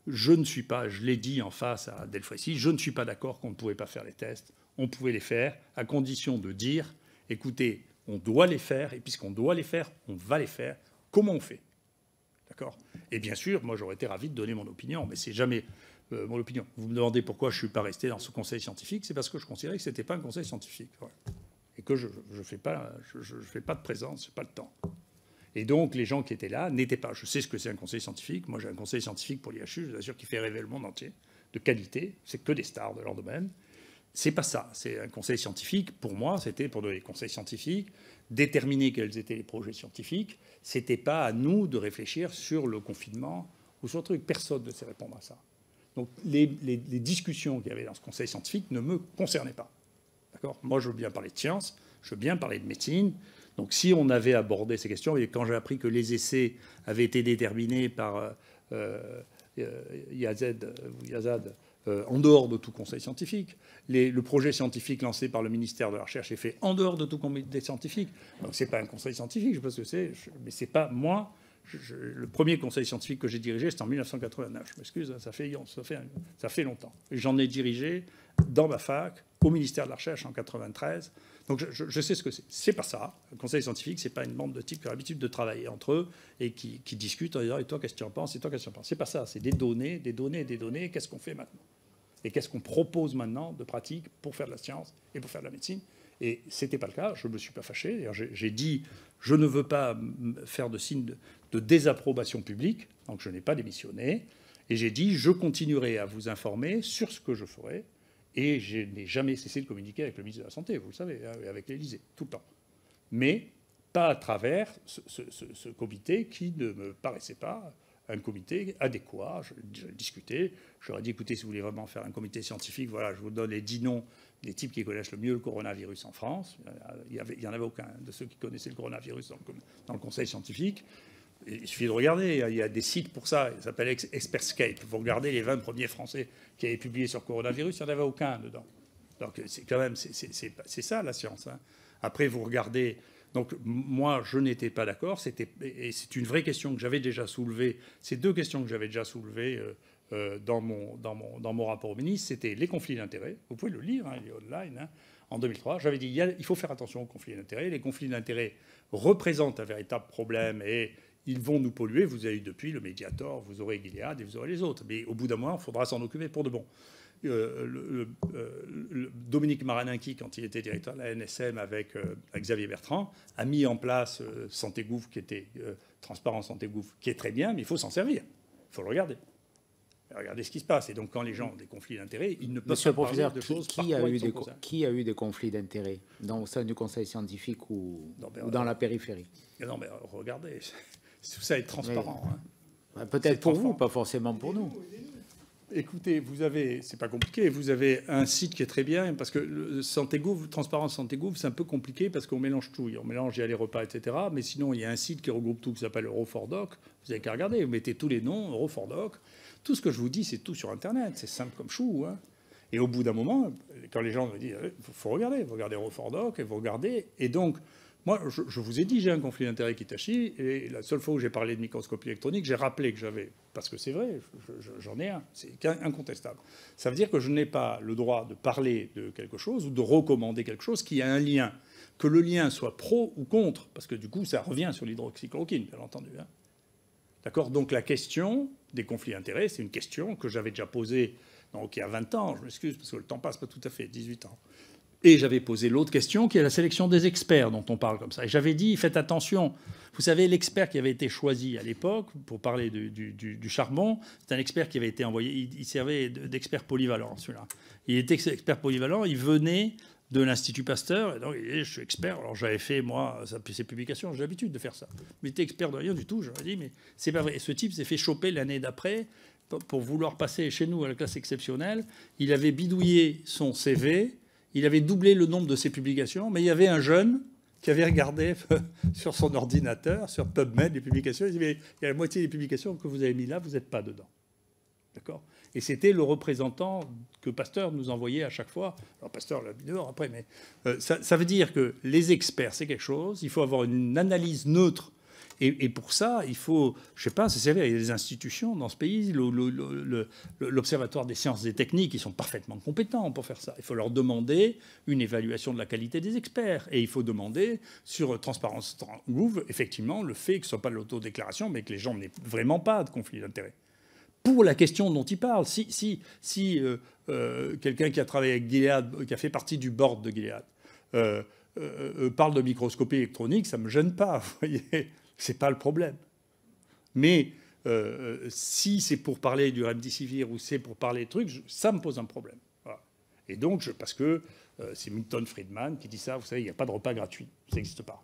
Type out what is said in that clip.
je ne suis pas, je l'ai dit en face à Delfrécy, je ne suis pas d'accord qu'on ne pouvait pas faire les tests. On pouvait les faire à condition de dire, écoutez, on doit les faire, et puisqu'on doit les faire, on va les faire. Comment on fait? D'accord? Et bien sûr, moi j'aurais été ravi de donner mon opinion, mais c'est jamais mon opinion. Vous me demandez pourquoi je ne suis pas resté dans ce conseil scientifique, c'est parce que je considérais que ce n'était pas un conseil scientifique. Ouais. Et que je ne fais pas de présence, je n'ai pas le temps. Et donc les gens qui étaient là n'étaient pas. Je sais ce que c'est un conseil scientifique. Moi j'ai un conseil scientifique pour l'IHU, je vous assure, qui fait rêver le monde entier, de qualité. C'est que des stars de leur domaine. C'est pas ça. C'est un conseil scientifique. Pour moi, c'était pour donner des conseils scientifiques, déterminer quels étaient les projets scientifiques. C'était pas à nous de réfléchir sur le confinement ou sur le truc. Personne ne sait répondre à ça. Donc les discussions qu'il y avait dans ce conseil scientifique ne me concernaient pas. D'accord ? Moi, je veux bien parler de science, je veux bien parler de médecine. Donc si on avait abordé ces questions, et quand j'ai appris que les essais avaient été déterminés par Yazad en dehors de tout conseil scientifique. Le projet scientifique lancé par le ministère de la Recherche est fait en dehors de tout comité scientifique. Donc c'est pas un conseil scientifique, je sais pas ce que c'est, mais c'est pas moi. Le premier conseil scientifique que j'ai dirigé, c'était en 1989. Je m'excuse, ça fait longtemps. J'en ai dirigé dans ma fac, au ministère de la Recherche en 93. Donc je sais ce que c'est. C'est pas ça. Le conseil scientifique, c'est pas une bande de types qui ont l'habitude de travailler entre eux et qui discutent en disant « Et toi, qu'est-ce que tu en penses ? Et toi, qu'est-ce que tu en penses ?» C'est pas ça. C'est des données, des données, des données. Qu'est-ce qu'on fait maintenant ? Et qu'est-ce qu'on propose maintenant de pratique pour faire de la science et pour faire de la médecine ? Et ce n'était pas le cas. Je ne me suis pas fâché. D'ailleurs, j'ai dit je ne veux pas faire de signe de désapprobation publique. Donc je n'ai pas démissionné. Et j'ai dit je continuerai à vous informer sur ce que je ferai. Et je n'ai jamais cessé de communiquer avec le ministre de la Santé, vous le savez, avec l'Élysée, tout le temps. Mais pas à travers ce comité qui ne me paraissait pas un comité adéquat. Je discutais. Je leur ai dit, écoutez, si vous voulez vraiment faire un comité scientifique, voilà, je vous donne les 10 noms des types qui connaissent le mieux le coronavirus en France. Il n'y en avait aucun de ceux qui connaissaient le coronavirus dans le conseil scientifique. Il suffit de regarder, il y a des sites pour ça, ça s'appelle Expertscape. Vous regardez les 20 premiers Français qui avaient publié sur le coronavirus, il n'y en avait aucun dedans. Donc c'est quand même, c'est ça la science. Hein. Après, vous regardez. Donc moi, je n'étais pas d'accord. Et c'est une vraie question que j'avais déjà soulevée. Ces deux questions que j'avais déjà soulevées dans mon rapport au ministre, c'était les conflits d'intérêts. Vous pouvez le lire, hein, il est online. Hein. En 2003, j'avais dit il faut faire attention aux conflits d'intérêts. Les conflits d'intérêts représentent un véritable problème et ils vont nous polluer. Vous avez eu depuis le Mediator, vous aurez Gilead et vous aurez les autres. Mais au bout d'un moment, il faudra s'en occuper pour de bon. Dominique Maraninki, quand il était directeur de la NSM avec Xavier Bertrand, a mis en place Santé Gouv, qui était Transparence Santé Gouv, qui est très bien, mais il faut s'en servir. Il faut le regarder. Regardez ce qui se passe. Et donc, quand les gens ont des conflits d'intérêts, ils ne peuvent Monsieur pas le professeur, parler de choses qui a eu des conflits d'intérêts au sein du Conseil scientifique ou dans la périphérie? Non, mais regardez, tout ça est transparent. Hein. Peut-être pour vous, pas forcément pour nous. Écoutez, c'est pas compliqué, vous avez un site qui est très bien, parce que le Santé Gouv, Transparence Santé Gouv, c'est un peu compliqué parce qu'on mélange tout. On mélange, il y a les repas, etc. Mais sinon, il y a un site qui regroupe tout, qui s'appelle Euro4Doc. Vous avez qu'à regarder, vous mettez tous les noms, Euro4Doc. Tout ce que je vous dis, c'est tout sur Internet. C'est simple comme chou. Hein. Et au bout d'un moment, quand les gens me disent, il faut regarder, vous regardez Euro4Doc, et vous regardez. Et donc, moi, je vous ai dit, j'ai un conflit d'intérêt qui tachit, et la seule fois où j'ai parlé de microscopie électronique, j'ai rappelé que j'avais, parce que c'est vrai, j'en ai un, c'est incontestable. Ça veut dire que je n'ai pas le droit de parler de quelque chose ou de recommander quelque chose qui a un lien, que le lien soit pro ou contre, parce que du coup, ça revient sur l'hydroxychloroquine, bien entendu. Hein. D'accord ? Donc la question des conflits d'intérêts, c'est une question que j'avais déjà posée donc, il y a 20 ans, je m'excuse, parce que le temps passe pas tout à fait, 18 ans. Et j'avais posé l'autre question, qui est la sélection des experts dont on parle comme ça. Et j'avais dit, faites attention. Vous savez, l'expert qui avait été choisi à l'époque pour parler du charbon, c'est un expert qui avait été envoyé. Il servait d'expert polyvalent, celui-là. Il était expert polyvalent. Il venait de l'Institut Pasteur. Et donc, il disait, je suis expert. Alors, j'avais fait, moi, ces publications. J'ai l'habitude de faire ça. Mais il était expert de rien du tout. J'aurais dit, mais c'est pas vrai. Et ce type s'est fait choper l'année d'après pour vouloir passer chez nous à la classe exceptionnelle. Il avait bidouillé son CV. Il avait doublé le nombre de ses publications, mais il y avait un jeune qui avait regardé sur son ordinateur, sur PubMed, les publications. Il disait, il y a la moitié des publications que vous avez mis là, vous n'êtes pas dedans. D'accord ? Et c'était le représentant que Pasteur nous envoyait à chaque fois. Alors Pasteur l'a mis dehors après, mais ça veut dire que les experts, c'est quelque chose. Il faut avoir une analyse neutre. Et pour ça, il faut, je sais pas, c'est sévère, il y a des institutions dans ce pays, l'Observatoire des sciences et techniques, ils sont parfaitement compétents pour faire ça. Il faut leur demander une évaluation de la qualité des experts. Et il faut demander sur Transparence Gouv, effectivement, le fait que ce ne soit pas de l'autodéclaration, mais que les gens n'aient vraiment pas de conflit d'intérêts. Pour la question dont il parle, si quelqu'un qui a travaillé avec Gilead, qui a fait partie du board de Gilead, parle de microscopie électronique, ça ne me gêne pas, vous voyez. C'est pas le problème. Mais si c'est pour parler du remdesivir ou c'est pour parler de trucs, ça me pose un problème. Voilà. Et donc, parce que c'est Milton Friedman qui dit ça, vous savez, il n'y a pas de repas gratuit. Ça n'existe pas.